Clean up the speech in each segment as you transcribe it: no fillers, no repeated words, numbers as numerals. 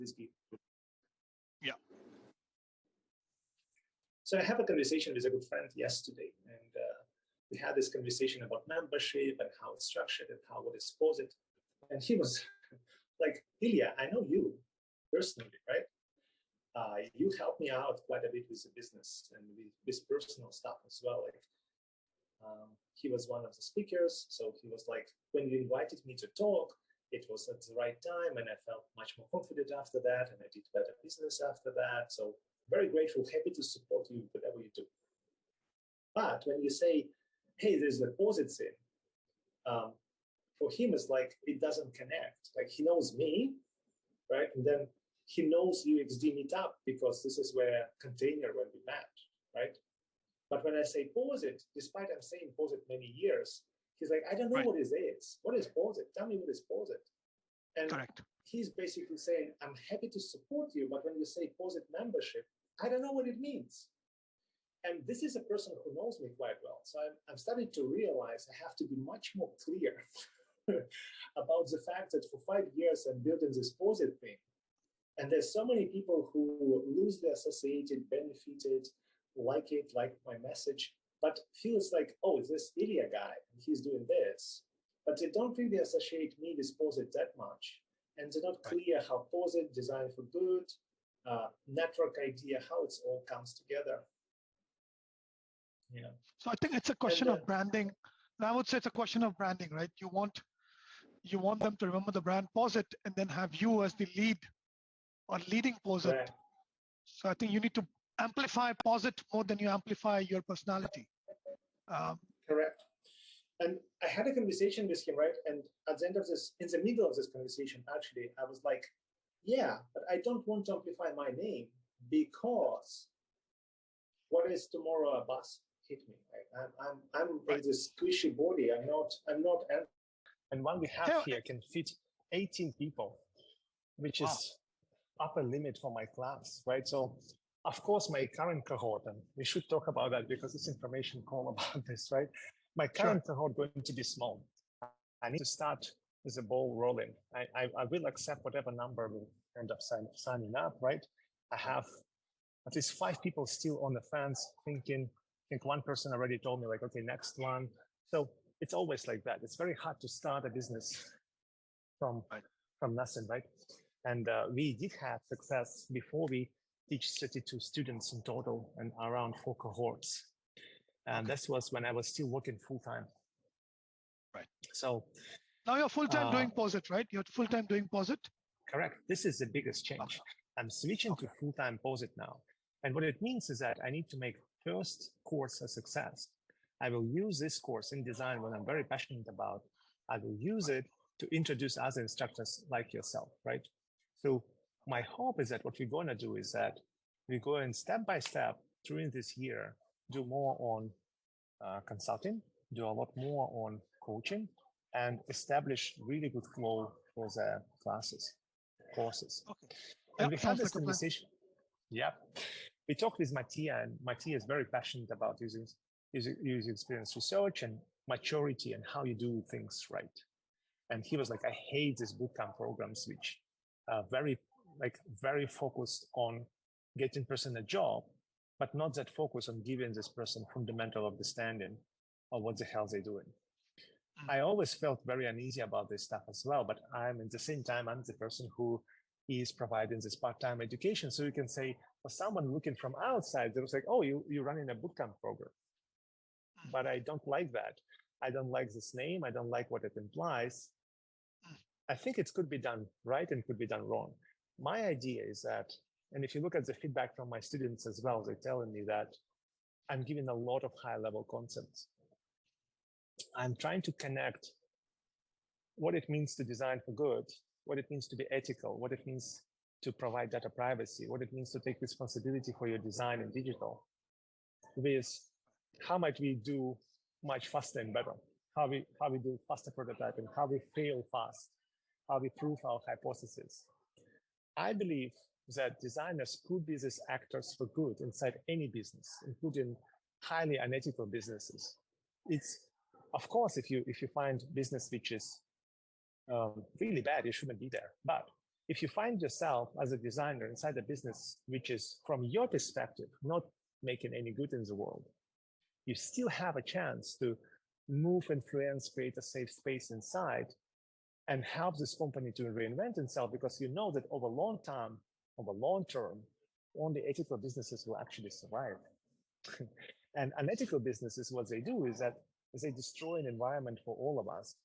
these people. Yeah. So I have a conversation with a good friend yesterday, and we had this conversation about membership and how it's structured and how what is Posit. And he was like, Ilya, I know you personally, right? You helped me out quite a bit with the business and with personal stuff as well. Like, he was one of the speakers, so he was like, when you invited me to talk, it was at the right time, and I felt much more confident after that, and I did better business after that. So very grateful, happy to support you, whatever you do. But when you say, hey, there's the Posit thing, for him, it's like, it doesn't connect. Like, he knows me, right? And then he knows UXD meetup because this is where container when we met, right? But when I say Posit, despite I'm saying Posit many years, he's like, I don't know what it is. What is Posit? Tell me what is Posit. And correct. He's basically saying, I'm happy to support you, but when you say Posit membership, I don't know what it means. And this is a person who knows me quite well. So I'm starting to realize I have to be much more clear about the fact that for 5 years I'm building this Posit thing. And there's so many people who loosely associated, benefited, like my message, but feels like, oh, it's this Ilya guy, and he's doing this. But they don't really associate me with Posit that much. And they're not clear how Posit, design for good, network idea, how it all comes together. Yeah. So I think it's a question of branding. And I would say it's a question of branding, right? You want them to remember the brand Posit and then have you as the lead or leading Posit. Right. So I think you need to amplify Posit more than you amplify your personality. Correct. And I had a conversation with him, right? And at the end of this, in the middle of this conversation, actually, I was like, yeah, but I don't want to amplify my name because what is tomorrow a bus hit me, right? I'm in this squishy body. I'm not. And one we have here can fit 18 people, which is upper limit for my class, right? So, of course, my current cohort, and we should talk about that because this information call about this, right? My current cohort going to be small. I need to start with the ball rolling. I will accept whatever number will end up signing up, right? I have at least 5 people still on the fence thinking. I think one person already told me like, okay, next one. So it's always like that. It's very hard to start a business from nothing, right? And we did have success before we teach 32 students in total and around 4 cohorts. And this was when I was still working full-time. Right. So now you're full-time doing Posit, right? You're full-time doing Posit? Correct. This is the biggest change. I'm switching to full-time Posit now. And what it means is that I need to make first course a success. I will use this course in design what I'm very passionate about. I will use it to introduce other instructors like yourself, right? So my hope is that what we're going to do is that we go in step by step during this year, do more on consulting, do a lot more on coaching, and establish really good flow for the courses. Okay. And we had this conversation. Yeah. We talked with Mattia, and Mattia is very passionate about using user experience research and maturity and how you do things right. And he was like, I hate these bootcamp programs, which are very focused on getting person a job, but not that focus on giving this person fundamental understanding of what the hell they're doing. I always felt very uneasy about this stuff as well, but at the same time, I'm the person who is providing this part-time education. So you can say, for someone looking from outside, they was like, oh, you're running a bootcamp program. But I don't like that. I don't like this name. I don't like what it implies. I think it could be done right and could be done wrong. My idea is that, and if you look at the feedback from my students as well, they're telling me that I'm giving a lot of high-level concepts. I'm trying to connect what it means to design for good, what it means to be ethical, what it means to provide data privacy, what it means to take responsibility for your design in digital, with how might we do much faster and better, how we do faster prototyping, how we fail fast, how we prove our hypothesis. I believe that designers could be these actors for good inside any business, including highly unethical businesses. It's, of course, if you find business which is really bad, you shouldn't be there. But if you find yourself as a designer inside a business, which is from your perspective, not making any good in the world, you still have a chance to move, influence, create a safe space inside and help this company to reinvent itself, because you know that over long term, only ethical businesses will actually survive. And unethical businesses, what they do is that they destroy an environment for all of us.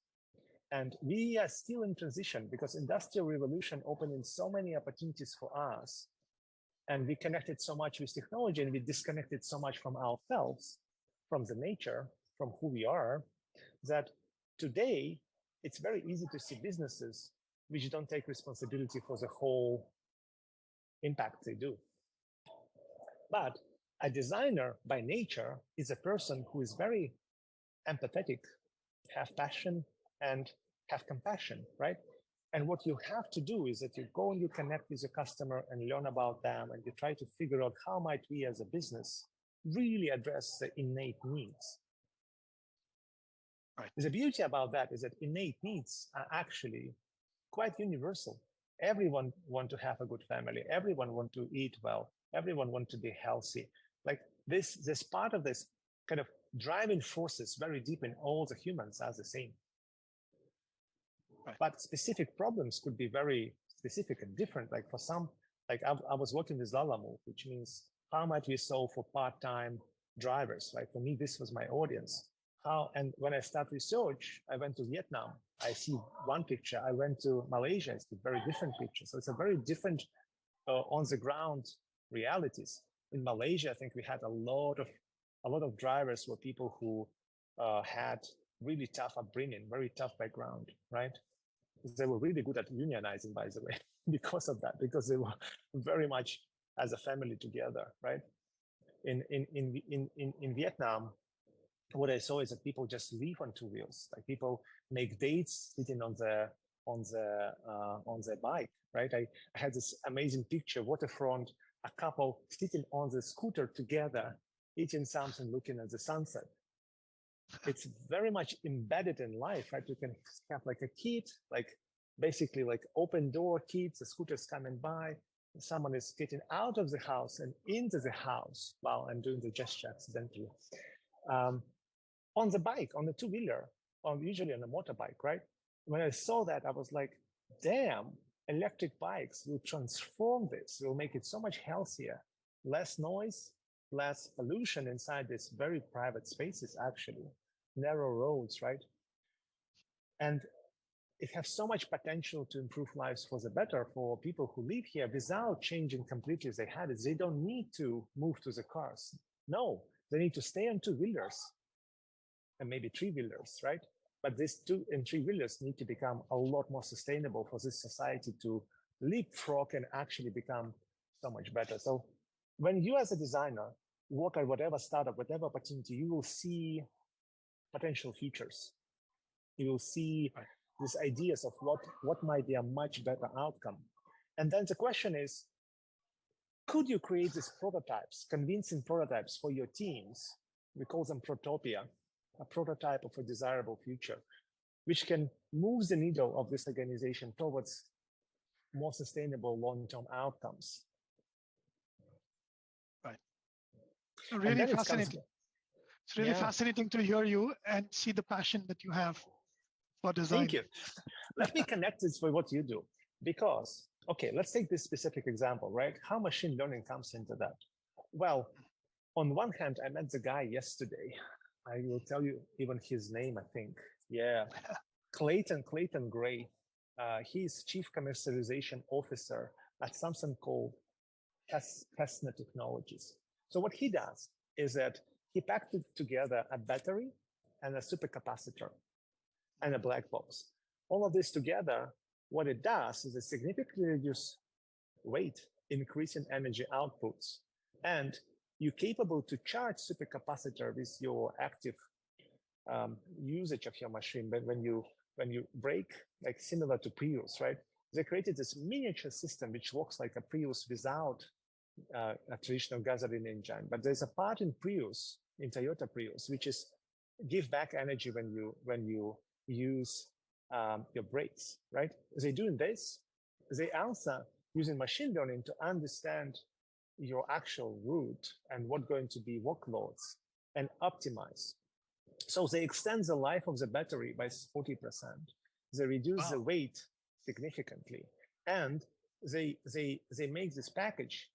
And we are still in transition because industrial revolution opening so many opportunities for us. And we connected so much with technology, and we disconnected so much from ourselves, from the nature, from who we are, that today it's very easy to see businesses which don't take responsibility for the whole impact they do. But a designer by nature is a person who is very empathetic, have passion, and have compassion, right? And what you have to do is that you go and you connect with the customer and learn about them, and you try to figure out how might we as a business really address the innate needs. Right. The beauty about that is that innate needs are actually quite universal. Everyone wants to have a good family. Everyone wants to eat well. Everyone wants to be healthy. Like this part of this kind of driving forces very deep in all the humans are the same. Right. But specific problems could be very specific and different. Like for some, like I was working with Lalamu, which means how might we solve for part-time drivers? Like for me, this was my audience. And when I start research, I went to Vietnam. I see one picture. I went to Malaysia. It's a very different picture. So it's a very different on the ground realities. In Malaysia, I think we had a lot of drivers were people who had really tough upbringing, very tough background, right? They were really good at unionizing, by the way, because of that, because they were very much as a family together, right? In Vietnam, what I saw is that people just live on two wheels. Like people make dates sitting on their bike, right? I had this amazing picture, waterfront, a couple sitting on the scooter together, eating something, looking at the sunset. It's very much embedded in life, right? You can have like a kid, like basically like open door kids, the scooters coming by, someone is getting out of the house and into the house. Wow, I'm doing the gesture accidentally. On the bike, on the two-wheeler, or usually on a motorbike, right? When I saw that, I was like, damn, electric bikes will transform this, will make it so much healthier, less noise, less pollution inside these very private spaces, actually, narrow roads, right? And it has so much potential to improve lives for the better for people who live here without changing completely their habits. They don't need to move to the cars. No, they need to stay on two-wheelers and maybe three-wheelers, right? But these two and three-wheelers need to become a lot more sustainable for this society to leapfrog and actually become so much better. So when you as a designer work at whatever startup, whatever opportunity, you will see potential futures. You will see these ideas of what might be a much better outcome. And then the question is, could you create these prototypes, convincing prototypes for your teams? We call them protopia, a prototype of a desirable future, which can move the needle of this organization towards more sustainable long-term outcomes. Right. So really fascinating. It's really fascinating to hear you and see the passion that you have for design. Thank you. Let me connect this with what you do, because, okay, let's take this specific example, right? How machine learning comes into that. Well, on one hand, I met the guy yesterday. I will tell you even his name, I think. Yeah, Clayton Gray. He's Chief Commercialization Officer at something called Kessner Technologies. So what he does is that he packed together a battery and a supercapacitor and a black box. All of this together, what it does is it significantly reduces weight, increasing energy outputs, and you're capable to charge supercapacitor with your active usage of your machine. But when you brake, like similar to Prius, right? They created this miniature system which works like a Prius without a traditional gasoline engine. But there's a part in Prius, in Toyota Prius, which is give back energy when you use your brakes, right? They're doing this they answer using machine learning to understand your actual route and what going to be workloads and optimize. So they extend the life of the battery by 40%. They reduce the weight significantly, and they make this package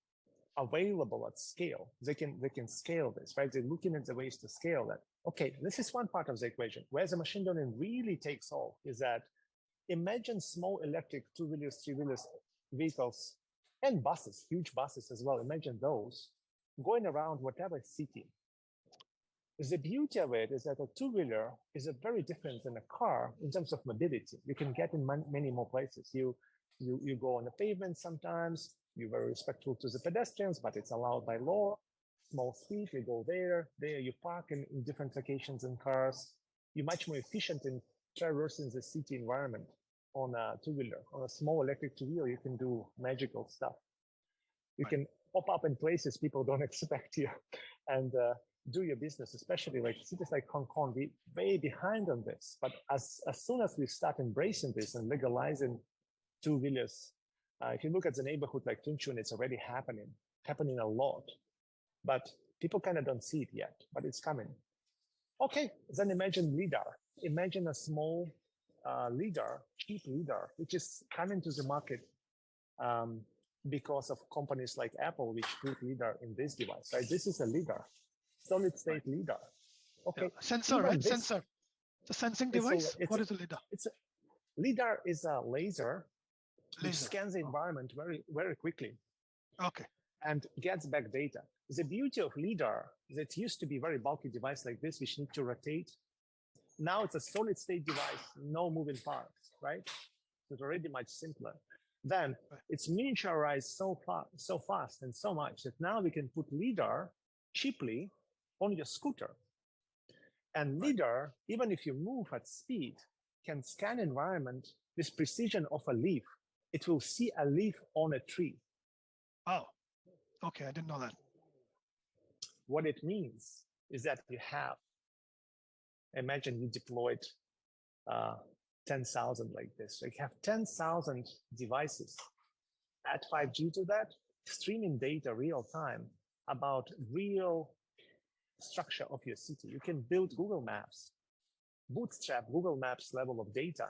available at scale. They can scale this, right? They're looking at the ways to scale that. Okay, this is one part of the equation. Where the machine learning really takes off is that imagine small electric two-wheelers, three-wheelers vehicles and buses, huge buses as well. Imagine those going around whatever city. The beauty of it is that a two-wheeler is a very different than a car in terms of mobility. You can get in many more places. You go on the pavement sometimes. You're very respectful to the pedestrians, but it's allowed by law. Small street, you go there you park in different locations in cars. You're much more efficient in traversing the city environment on a two-wheeler. On a small electric two-wheeler, you can do magical stuff. You can pop up in places people don't expect you and do your business, especially like cities like Hong Kong, we're way behind on this. But as soon as we start embracing this and legalizing two-wheelers, if you look at the neighborhood like Chun, it's already happening a lot. But people kind of don't see it yet, but it's coming. Okay, then imagine LiDAR. Imagine a small LiDAR, cheap LiDAR, which is coming to the market because of companies like Apple, which put LiDAR in this device, right? This is a LiDAR, solid state LiDAR. Okay. Yeah. Sensor, right? Sensor. It's a sensing device. What is a LiDAR? LiDAR is a laser which scans the environment very quickly. Okay. And gets back data. The beauty of LiDAR is it used to be a very bulky device like this, which need to rotate. Now it's a solid state device, no moving parts, right? It's already much simpler. Then it's miniaturized so fast and so much that now we can put LiDAR cheaply on your scooter. And LiDAR, even if you move at speed, can scan environment with precision of a leaf. It will see a leaf on a tree. Oh, okay, I didn't know that. What it means is that you have, imagine you deployed 10,000 like this. So you have 10,000 devices. Add 5G to that, streaming data real time about real structure of your city. You can build Google Maps, bootstrap Google Maps level of data,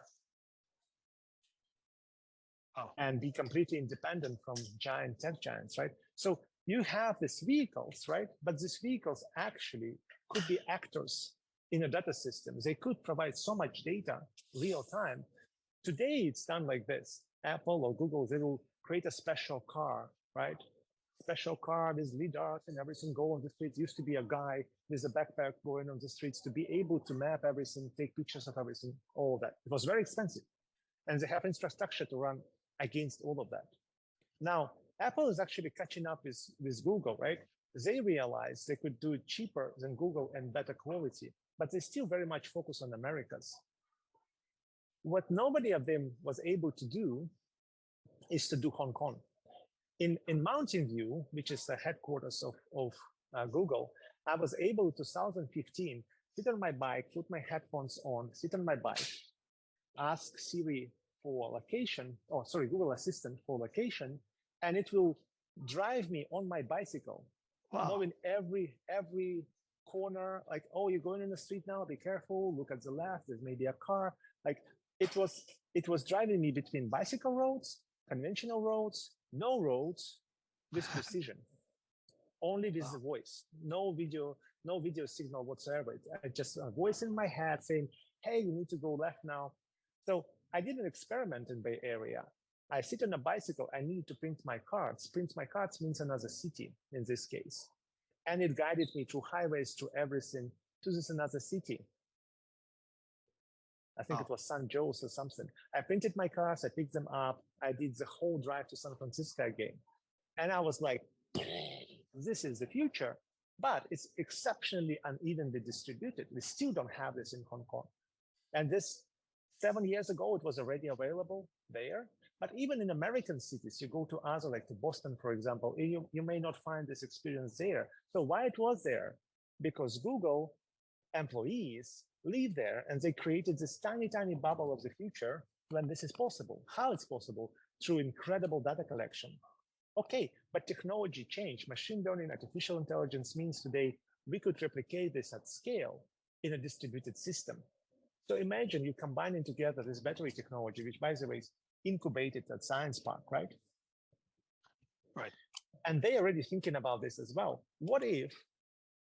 and be completely independent from giant tech giants, right? So you have these vehicles, right? But these vehicles actually could be actors in a data system. They could provide so much data real time. Today, it's done like this. Apple or Google, they will create a special car, right? Special car with LiDAR and everything go on the streets. Used to be a guy with a backpack going on the streets to be able to map everything, take pictures of everything, all that. It was very expensive. And they have infrastructure to run against all of that. Now, Apple is actually catching up with Google, right? They realized they could do it cheaper than Google and better quality, but they still very much focus on Americas. What nobody of them was able to do is to do Hong Kong. In Mountain View, which is the headquarters of Google, I was able to 2015 sit on my bike, put my headphones on, sit on my bike, ask Siri for location, or sorry, Google Assistant for location, and it will drive me on my bicycle, knowing every corner, like, oh, you're going in the street now, be careful, look at the left, there's maybe a car. Like it was driving me between bicycle roads, conventional roads, no roads, with precision, only with the voice, no video signal whatsoever. It's just a voice in my head saying, hey, you need to go left now. So I did an experiment in Bay Area. I sit on a bicycle, I need to print my cards. Print my cards means another city in this case. And it guided me through highways, through everything, to this another city. I think it was San Jose or something. I printed my cards, I picked them up, I did the whole drive to San Francisco again. And I was like, this is the future, but it's exceptionally unevenly distributed. We still don't have this in Hong Kong. And this 7 years ago, it was already available there. But even in American cities, you go to other, like to Boston, for example, you may not find this experience there. So why it was there? Because Google employees live there and they created this tiny, tiny bubble of the future when this is possible. How it's possible? through incredible data collection. Okay, but technology changed. Machine learning, artificial intelligence means today we could replicate this at scale in a distributed system. So imagine you combining together this battery technology, which by the way is incubated at Science Park, right? Right. And they're already thinking about this as well. What if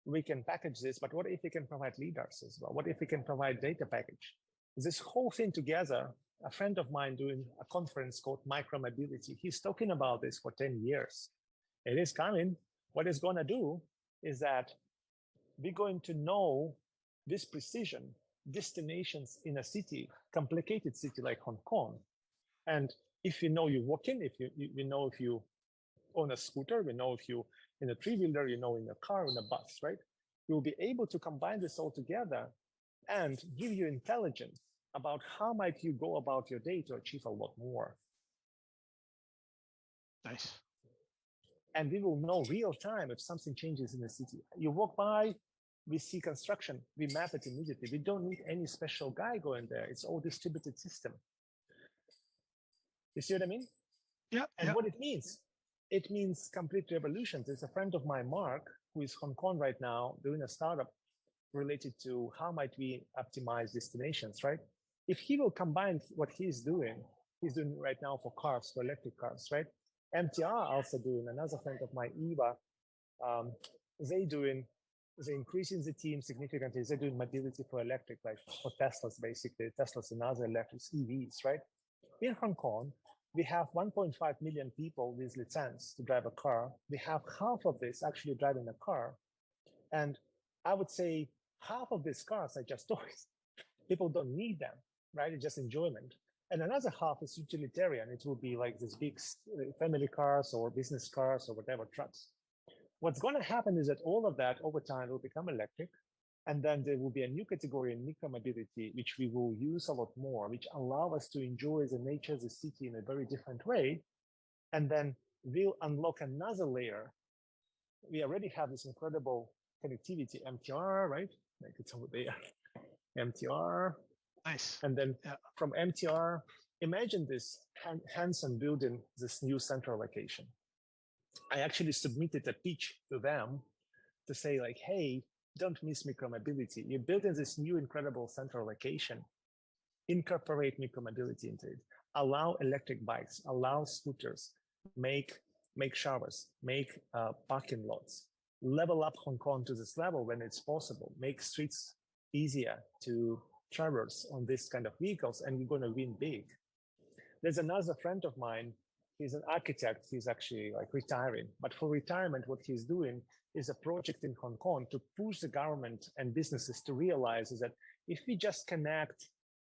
we can package this, but what if we can provide leaders as well? What if we can provide data package? This whole thing together, a friend of mine doing a conference called Micromobility, he's talking about this for 10 years. It is coming. What it's going to do is that we're going to know this precision destinations in a city, complicated city like Hong Kong. And if you know you're walking, if you know if you own a scooter, we know if you in a three-wheeler, you know in a car, in a bus, right? You'll be able to combine this all together and give you intelligence about how might you go about your day to achieve a lot more. Nice. And we will know real time if something changes in the city. You walk by, we see construction, we map it immediately. We don't need any special guy going there. It's all distributed system. You see what I mean? Yeah. And what it means complete revolution. There's a friend of mine, Mark, who is Hong Kong right now doing a startup related to how might we optimize destinations, right? If he will combine what he's doing right now for cars, for electric cars, right? MTR also doing, another friend of mine, Eva, they're increasing the team significantly. They're doing mobility for electric, like for Teslas, basically. Teslas and other electrics, EVs, right? In Hong Kong, we have 1.5 million people with license to drive a car. We have half of this actually driving a car. And I would say half of these cars are just toys. People don't need them, right? It's just enjoyment. And another half is utilitarian. It will be like these big family cars or business cars or whatever, trucks. What's going to happen is that all of that over time will become electric. And then there will be a new category in micromobility, which we will use a lot more, which allow us to enjoy the nature of the city in a very different way. And then we'll unlock another layer. We already have this incredible connectivity, MTR, right? Like it's over there, MTR. Nice. And then from MTR, imagine this Hanson building this new central location. I actually submitted a pitch to them to say like, hey, don't miss micromobility. You're building this new incredible central location. Incorporate micromobility into it. Allow electric bikes, allow scooters, make showers, make parking lots. Level up Hong Kong to this level when it's possible. Make streets easier to traverse on this kind of vehicles, and you're going to win big. There's another friend of mine. He's an architect. He's actually like retiring. But for retirement, what he's doing is a project in Hong Kong to push the government and businesses to realize is that if we just connect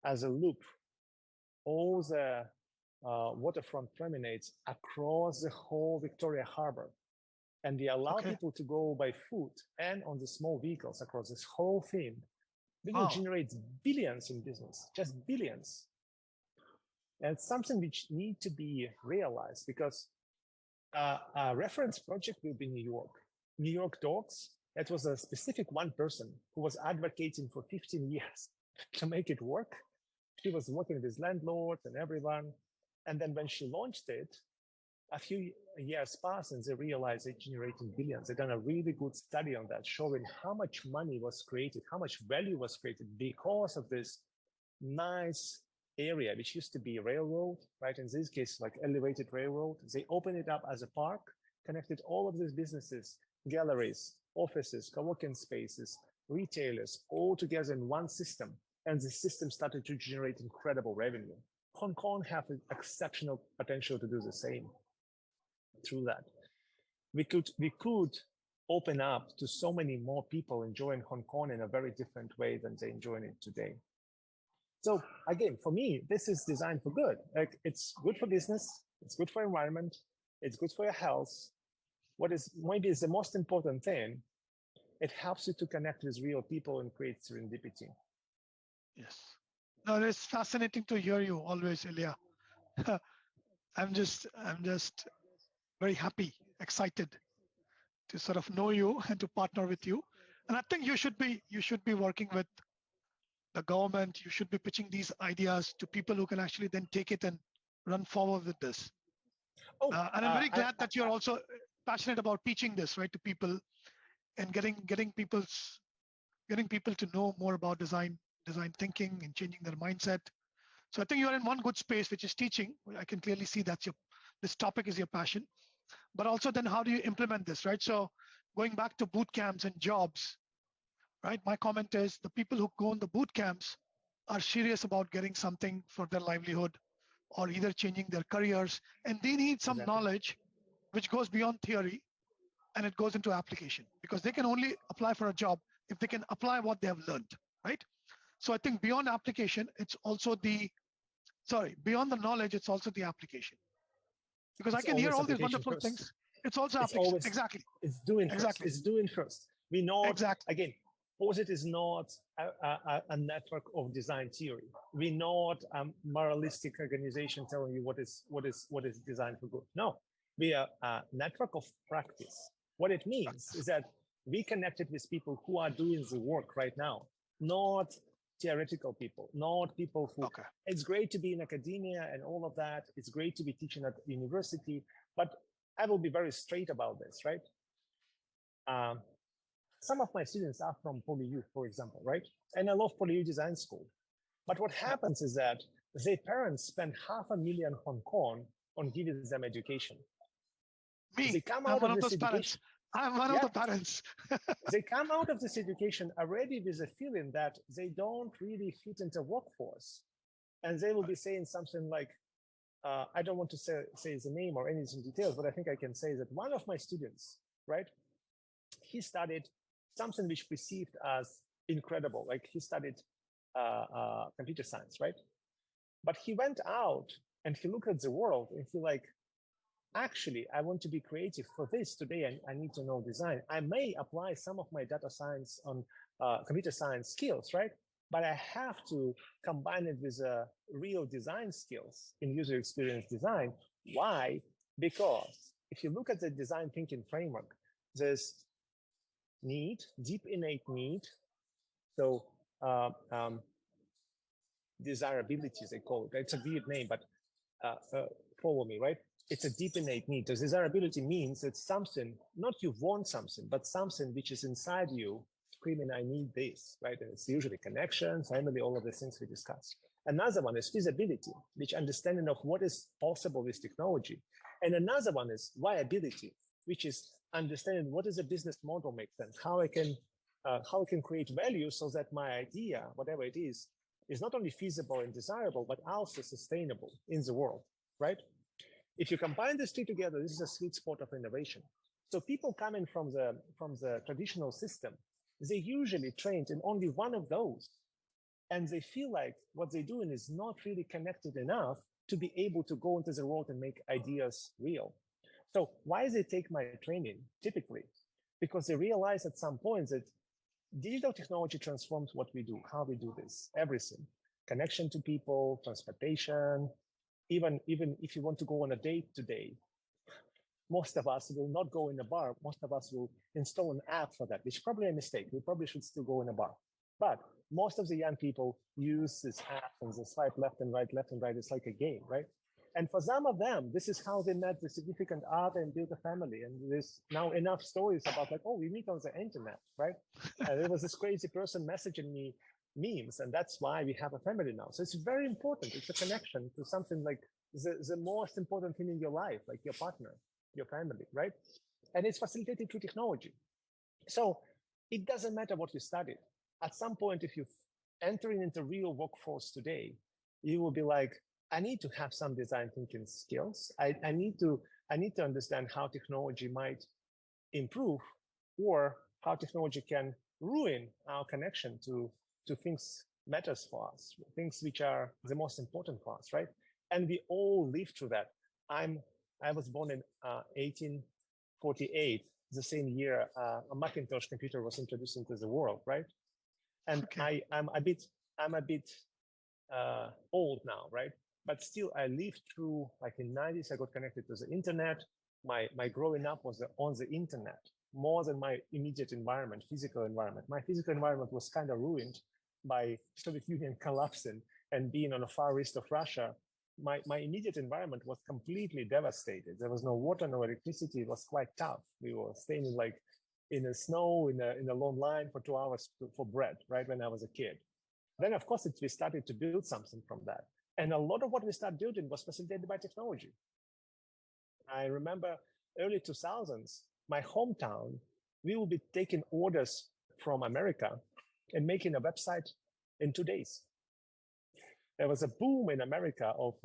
as a loop all the waterfront promenades across the whole Victoria Harbour, and we allow people to go by foot and on the small vehicles across this whole thing, we will generate billions in business, just billions. And it's something which need to be realized because a reference project will be New York. New York Dogs, that was a specific one person who was advocating for 15 years to make it work. She was working with landlords and everyone. And then when she launched it, a few years passed and they realized they're generating billions. They've done a really good study on that, showing how much money was created, how much value was created because of this nice area, which used to be a railroad, right? In this case, like elevated railroad. They opened it up as a park, connected all of these businesses, galleries, offices, co-working spaces, retailers, all together in one system. And the system started to generate incredible revenue. Hong Kong have an exceptional potential to do the same through that. We could open up to so many more people enjoying Hong Kong in a very different way than they enjoy it today. So again, for me, this is designed for good. Like it's good for business, it's good for environment, it's good for your health. What is maybe is the most important thing, it helps you to connect with real people and create serendipity. Yes. No, it's fascinating to hear you always, Ilya. I'm just very happy, excited to sort of know you and to partner with you. And I think you should be working with the government. You should be pitching these ideas to people who can actually then take it and run forward with this. Oh, and I'm very glad that you're also passionate about teaching this, right, to people and getting people to know more about design thinking and changing their mindset. So I think you're in one good space, which is teaching. I can clearly see that this topic is your passion. But also then how do you implement this, right? So going back to boot camps and jobs, right? My comment is the people who go on the boot camps are serious about getting something for their livelihood or either changing their careers. And they need some knowledge which goes beyond theory and it goes into application, because they can only apply for a job if they can apply what they have learned, right? So I think beyond application, it's also beyond the knowledge, it's also the application. Because it's I can hear all these application wonderful first. things. It's also It's application. always, Exactly. It's doing exactly. first. It's doing first. We know, exactly. Again, Posit is not a network of design theory. We're not a moralistic organization telling you what is designed for good. No, we are a network of practice. What it means is that we connected with people who are doing the work right now, not theoretical people, not people who, It's great to be in academia and all of that. It's great to be teaching at university, but I will be very straight about this, right? Some of my students are from PolyU, for example, right? And I love PolyU Design School. But what happens is that their parents spend $500,000 Hong Kong on giving them education. Me, They come I'm out one of those this parents. education. I'm one of the parents. They come out of this education already with a feeling that they don't really fit into workforce. And they will be saying something like, I don't want to say the name or any details, but I think I can say that one of my students, right, he studied something which perceived as incredible. Like he studied computer science, right? But he went out and he looked at the world and he like, actually, I want to be creative for this today. And I need to know design. I may apply some of my data science on computer science skills, right? But I have to combine it with real design skills in user experience design. Why? Because if you look at the design thinking framework, there's need, deep innate need. So desirability, they call it. It's a weird name, but follow me, right? It's a deep innate need. So desirability means it's something, not you want something, but something which is inside you screaming, I need this, right? And it's usually connection, family, all of the things we discussed. Another one is feasibility, which understanding of what is possible with technology. And another one is viability, which is understanding what is a business model makes sense, how I can create value so that my idea, whatever it is not only feasible and desirable, but also sustainable in the world, right? If you combine these two together, this is a sweet spot of innovation. So people coming from the traditional system, they usually trained in only one of those. And they feel like what they're doing is not really connected enough to be able to go into the world and make ideas real. So why they take my training? Typically, because they realize at some point that digital technology transforms what we do, how we do this, everything. Connection to people, transportation, even if you want to go on a date today, most of us will not go in a bar. Most of us will install an app for that, which is probably a mistake. We probably should still go in a bar. But most of the young people use this app and they swipe left and right. It's like a game, right? And for some of them, this is how they met the significant other and built a family. And there's now enough stories about like, oh, we meet on the internet, right? And there was this crazy person messaging me memes, and that's why we have a family now. So it's very important. It's a connection to something like the most important thing in your life, like your partner, your family, right? And it's facilitated through technology. So it doesn't matter what you studied. At some point, if you're entering into real workforce today, you will be like, I need to have some design thinking skills. I need to understand how technology might improve or how technology can ruin our connection to things matters for us, things which are the most important for us, right? And we all live through that. I was born in 1848, the same year a Macintosh computer was introduced into the world, right? And I'm a bit old now, right? But still, I lived through, like in 90s, I got connected to the internet. My growing up was on the internet more than my immediate environment, physical environment. My physical environment was kind of ruined by Soviet Union collapsing and being on the far east of Russia my immediate environment was completely devastated. There was no water, no electricity. It was quite tough. We were staying in the snow in a long line for 2 hours for bread, right, when I was a kid. Then, of course, we started to build something from that. And a lot of what we started building was facilitated by technology. I remember early 2000s, my hometown, we will be taking orders from America and making a website in 2 days. There was a boom in America of,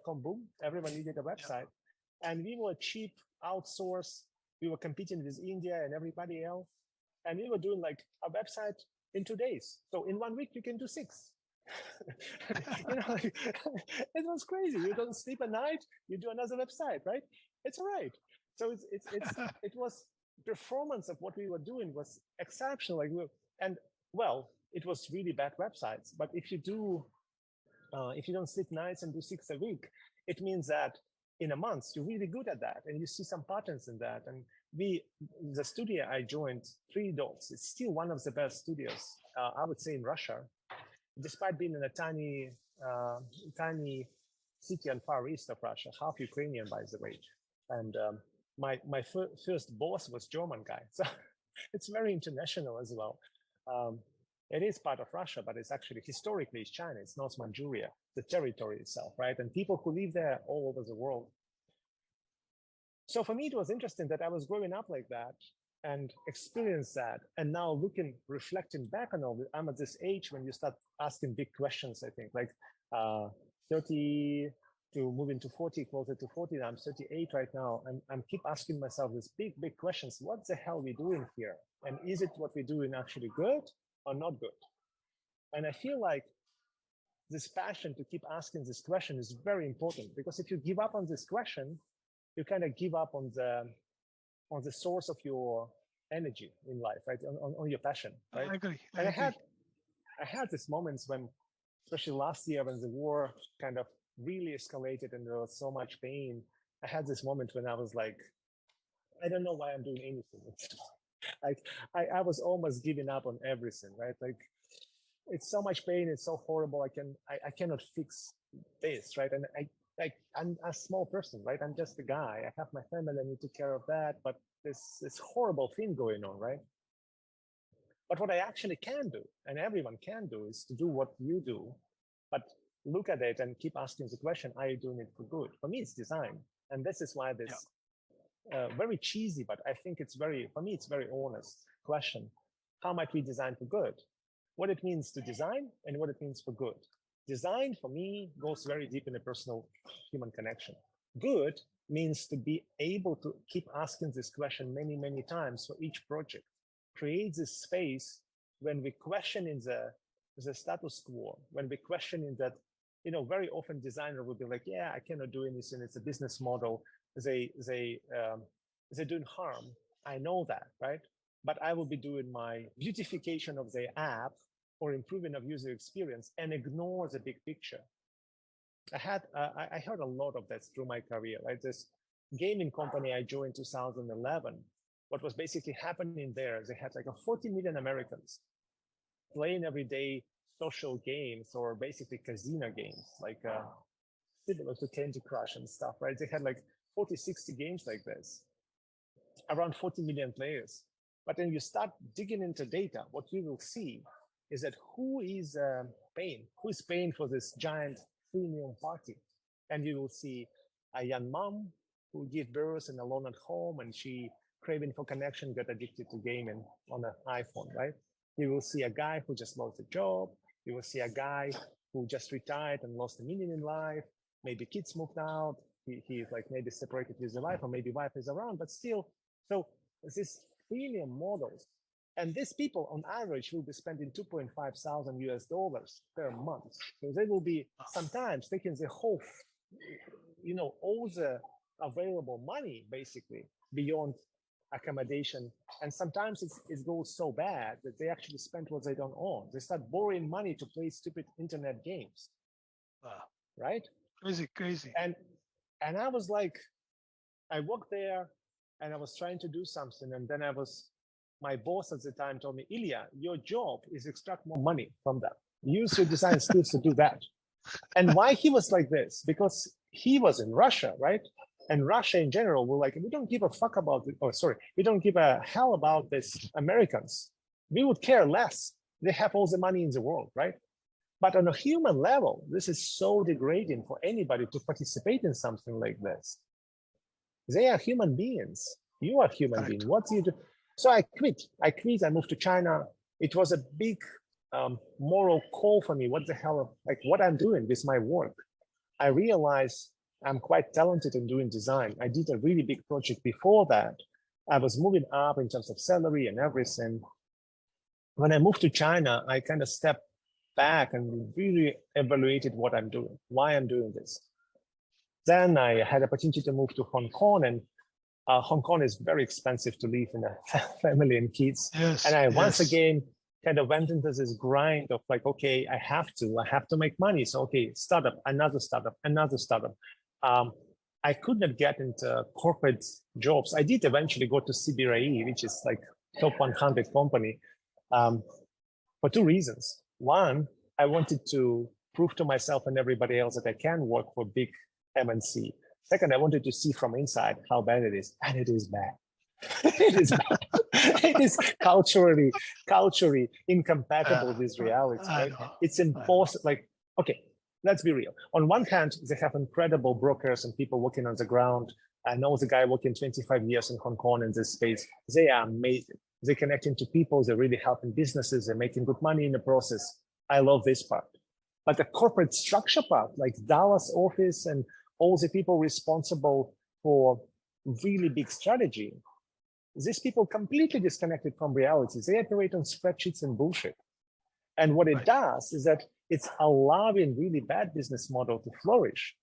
.com boom. Everyone needed a website. Yeah. And we were cheap, outsourced. We were competing with India and everybody else. And we were doing like a website in 2 days. So in 1 week, you can do 6. It was crazy. You don't sleep at night, you do another website, right? It's all right. So it was performance of what we were doing was exceptional. It was really bad websites. But if you don't sleep nights and do 6 a week, it means that in a month you're really good at that, and you see some patterns in that. And the studio I joined, 3 Dots, it's still one of the best studios, I would say, in Russia, despite being in a tiny city on far east of Russia, half Ukrainian, by the way. And my first boss was German guy, so it's very international as well. It is part of Russia, but it's actually historically it's China. It's North Manchuria, the territory itself, right? And people who live there all over the world. So for me, it was interesting that I was growing up like that and experienced that. And now reflecting back on all this, I'm at this age when you start asking big questions, I think, like 30 to moving to 40, closer to 40. I'm 38 right now. And I'm keep asking myself these big, big questions. What the hell are we doing here? And is it what we're doing actually good or not good? And I feel like this passion to keep asking this question is very important, because if you give up on this question, you kind of give up on the source of your energy in life, right? On your passion, right? I agree. I had these moments when, especially last year, when the war kind of really escalated and there was so much pain. I had this moment when I was like, I don't know why I'm doing anything. Like I was almost giving up on everything, right? Like it's so much pain, it's so horrible. I cannot fix this, right? And I'm a small person, right? I'm just a guy. I have my family, I need to take care of that, but this horrible thing going on, right? But what I actually can do, and everyone can do, is to do what you do, but look at it and keep asking the question, are you doing it for good? For me, it's design. And this is why this very cheesy, but I think for me, it's very honest question. How might we design for good? What it means to design and what it means for good. Design, for me, goes very deep in a personal human connection. Good means to be able to keep asking this question many, many times for each project. Create this space when we question in the status quo, when we question in that, very often designer will be like, yeah, I cannot do anything. It's a business model. They're doing harm. I know that, right? But I will be doing my beautification of the app or improving of user experience and ignore the big picture. I heard a lot of that through my career, right? This gaming company I joined in 2011, what was basically happening there, they had like 40 million Americans playing every day social games or basically casino games, like similar to Candy Crush and stuff, right? They had like 40, 60 games like this, around 40 million players. But when you start digging into data, what you will see is that who is paying for this giant premium party? And you will see a young mom who gave birth and alone at home, and she craving for connection, got addicted to gaming on an iPhone, right? You will see a guy who just lost a job. You will see a guy who just retired and lost a meaning in life. Maybe kids moved out. He is like maybe separated with the wife, or maybe wife is around, but still. So this premium models, and these people on average will be spending $2,500 US per month. So they will be sometimes taking the whole, all the available money basically beyond accommodation. And sometimes it goes so bad that they actually spend what they don't own. They start borrowing money to play stupid internet games. Wow. Right? Crazy. And I was like, I worked there and I was trying to do something. And then my boss at the time told me, Ilya, your job is extract more money from that. Use your design skills to do that. And why he was like this? Because he was in Russia, right? And Russia in general were like, we don't give a fuck about it. Oh, sorry, we don't give a hell about this Americans. We would care less. They have all the money in the world, right? But on a human level, this is so degrading for anybody to participate in something like this. They are human beings. You are a human being. What do you do? So I quit. I moved to China. It was a big moral call for me. What the hell, like what I'm doing with my work. I realized I'm quite talented in doing design. I did a really big project before that. I was moving up in terms of salary and everything. When I moved to China, I kind of stepped back and really evaluated what I'm doing, why I'm doing this. Then I had opportunity to move to Hong Kong, and Hong Kong is very expensive to live in a family and kids. Yes, and I once again kind of went into this grind of like, okay, I have to make money. So, okay, startup, another startup, another startup. I could not get into corporate jobs. I did eventually go to CBRE, which is like top 100 company, for two reasons. One, I wanted to prove to myself and everybody else that I can work for big MNC. Second, I wanted to see from inside how bad it is, and it is bad. It is bad. It is culturally incompatible with reality. Right? It's impossible. Like, okay, let's be real. On one hand, they have incredible brokers and people working on the ground. I know the guy working 25 years in Hong Kong in this space. They are amazing. They're connecting to people. They're really helping businesses. They're making good money in the process. I love this part. But the corporate structure part, like Dallas office and all the people responsible for really big strategy, these people completely disconnected from reality. They operate on spreadsheets and bullshit. And what it does is that it's allowing really bad business model to flourish.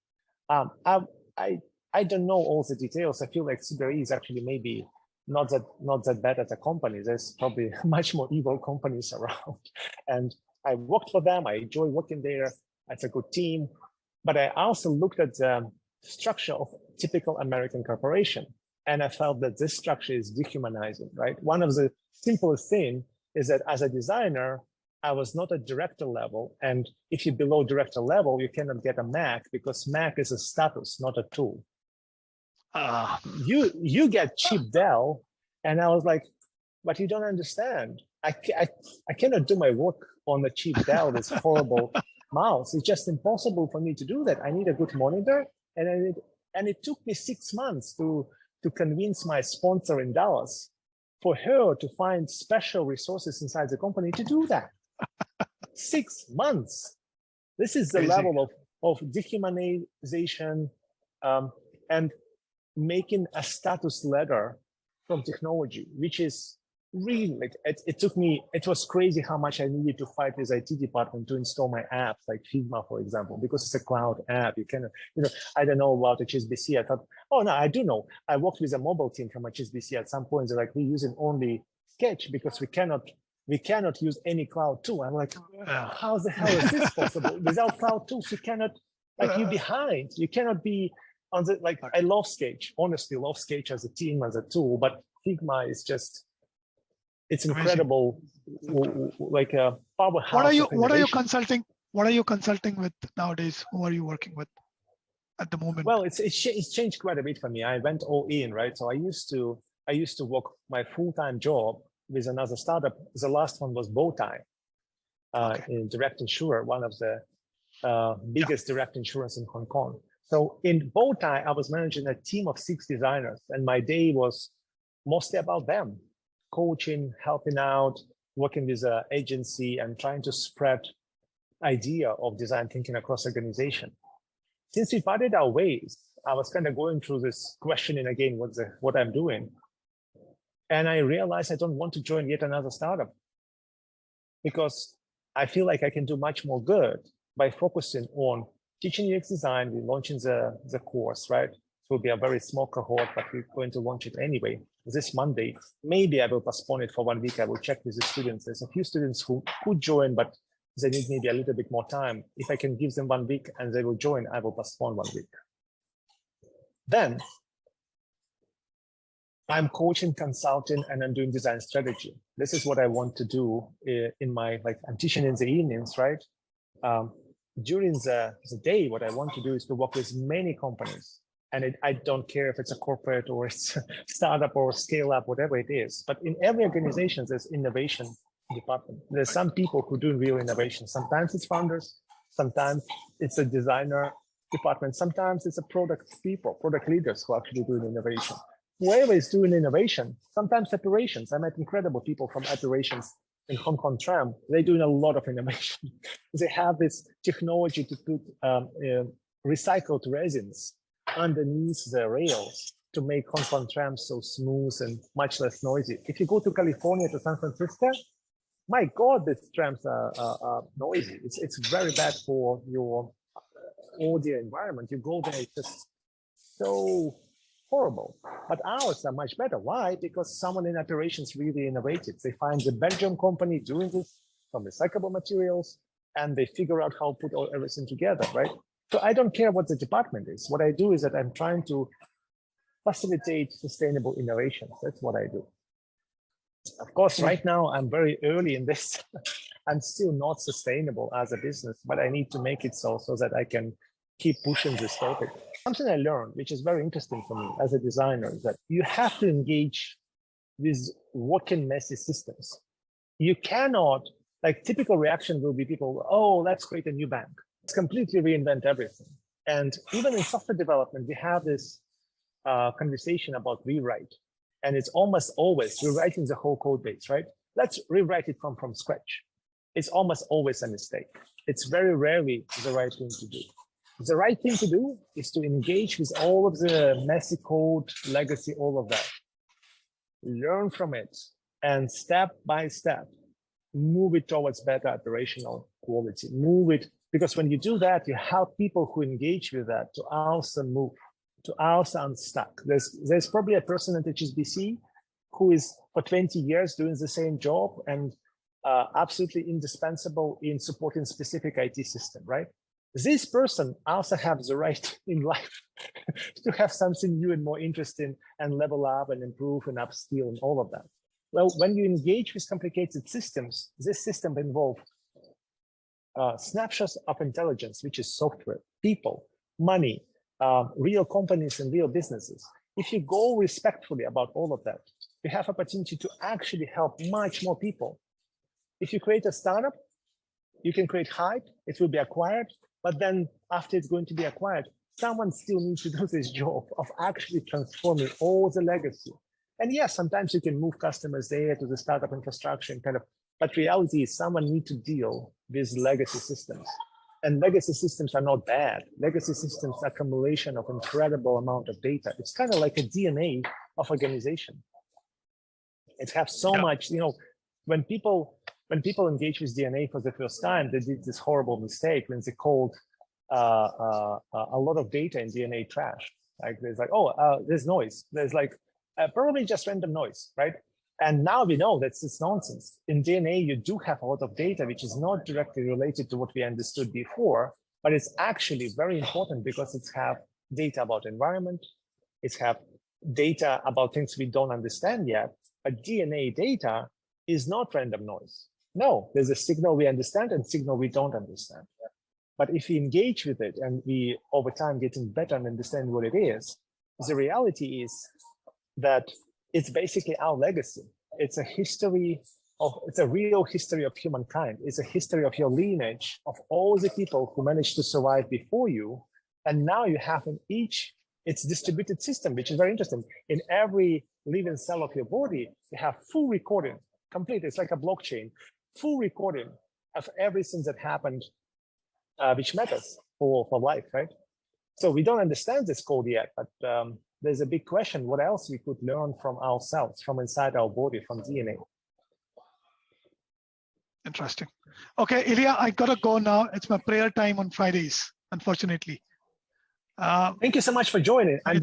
I don't know all the details. I feel like CBRE is actually maybe not that bad as a company. There's probably much more evil companies around. And I worked for them. I enjoy working there. It's a good team. But I also looked at the structure of typical American corporation. And I felt that this structure is dehumanizing, right? One of the simplest things is that as a designer, I was not at director level. And if you're below director level, you cannot get a Mac because Mac is a status, not a tool. You get cheap Dell. And I was like, but you don't understand. I cannot do my work on the cheap Dell, this horrible mouse. It's just impossible for me to do that. I need a good monitor. And it took me 6 months to convince my sponsor in Dallas for her to find special resources inside the company to do that. 6 months. This is the level of dehumanization and making a status ladder from technology, which is really like it was crazy how much I needed to fight with IT department to install my apps like Figma, for example, because it's a cloud app. You cannot, I don't know about HSBC. I thought, oh no, I do know. I worked with a mobile team from HSBC at some point. They're like, we're using only Sketch because we cannot use any cloud tool. I'm like, how the hell is this possible? Without cloud tools, you cannot, like, you're behind. You cannot be on the, like, I love Sketch, honestly love Sketch as a team, as a tool, but Figma is just, it's incredible, like a powerhouse. What are you consulting? What are you consulting with nowadays? Who are you working with at the moment? Well, it's changed quite a bit for me. I went all in, right? So I used to work my full-time job with another startup. The last one was Bowtie, in direct insurer, one of the biggest direct insurance in Hong Kong. So in Bowtie, I was managing a team of 6 designers, and my day was mostly about them. Coaching, helping out, working with an agency and trying to spread idea of design thinking across organization. Since we parted our ways, I was kind of going through this questioning again, what I'm doing. And I realized I don't want to join yet another startup because I feel like I can do much more good by focusing on teaching UX design. We're launching the course, right? It will be a very small cohort, but we're going to launch it anyway this Monday. Maybe I will postpone it for 1 week. I will check with the students. There's a few students who could join, but they need maybe a little bit more time. If I can give them 1 week and they will join, I will postpone 1 week. Then I'm coaching, consulting, and I'm doing design strategy. This is what I want to do in my, like, I'm teaching in the evenings, right? during the day, what I want to do is to work with many companies. And I don't care if it's a corporate or it's a startup or scale up, whatever it is. But in every organization, there's innovation department. There's some people who do real innovation. Sometimes it's founders. Sometimes it's a designer department. Sometimes it's a product leaders who are actually doing innovation. Whoever is doing innovation, sometimes operations. I met incredible people from operations in Hong Kong tram. They're doing a lot of innovation. They have this technology to put recycled resins underneath the rails to make Hong Kong trams so smooth and much less noisy. If you go to California, to San Francisco, my God, these trams are noisy. It's very bad for your audio environment. You go there, it's just so horrible. But ours are much better. Why? Because someone in operations really innovated. They find the Belgian company doing this from recyclable materials, and they figure out how to put everything together, right? So I don't care what the department is. What I do is that I'm trying to facilitate sustainable innovations. That's what I do. Of course, right now I'm very early in this. I'm still not sustainable as a business, but I need to make it so that I can keep pushing this topic. Something I learned, which is very interesting for me as a designer, is that you have to engage with working messy systems. You cannot, like typical reaction will be people, oh, let's create a new bank. Let's completely reinvent everything. And even in software development, we have this conversation about rewrite. And it's almost always rewriting the whole code base, right? Let's rewrite it from scratch. It's almost always a mistake. It's very rarely the right thing to do. The right thing to do is to engage with all of the messy code, legacy, all of that. Learn from it, and step by step, move it towards better operational quality. Move it, because when you do that, you help people who engage with that to also move, to also unstuck. There's probably a person at HSBC who is for 20 years doing the same job and absolutely indispensable in supporting specific IT system, right? This person also has the right in life to have something new and more interesting and level up and improve and upskill and all of that. Well, when you engage with complicated systems, this system involves snapshots of intelligence, which is software, people, money, real companies and real businesses. If you go respectfully about all of that, you have opportunity to actually help much more people. If you create a startup, you can create hype, it will be acquired, but then after it's going to be acquired, someone still needs to do this job of actually transforming all the legacy. And yes, sometimes you can move customers there to the startup infrastructure and but reality is someone needs to deal with legacy systems. And legacy systems are not bad. Legacy systems are accumulation of incredible amount of data. It's kind of like a DNA of organization. It has so much, when people engage with DNA for the first time, they did this horrible mistake when they called a lot of data in DNA trash. Like there's like, there's noise. There's like probably just random noise, right? And now we know that's it's nonsense. In DNA, you do have a lot of data which is not directly related to what we understood before, but it's actually very important because it's have data about environment, it's have data about things we don't understand yet. But DNA data is not random noise. No, there's a signal we understand and signal we don't understand. But if we engage with it and we over time getting better and understand what it is, the reality is that it's basically our legacy. It's a history it's a real history of humankind. It's a history of your lineage of all the people who managed to survive before you. And now you have in each, it's distributed system, which is very interesting. In every living cell of your body, you have full recording, complete. It's like a blockchain, full recording of everything that happened, which matters for life, right? So we don't understand this code yet, but there's a big question, what else we could learn from ourselves, from inside our body, from DNA. Interesting. Okay, Ilya, I gotta go now. It's my prayer time on Fridays, unfortunately. Thank you so much for joining.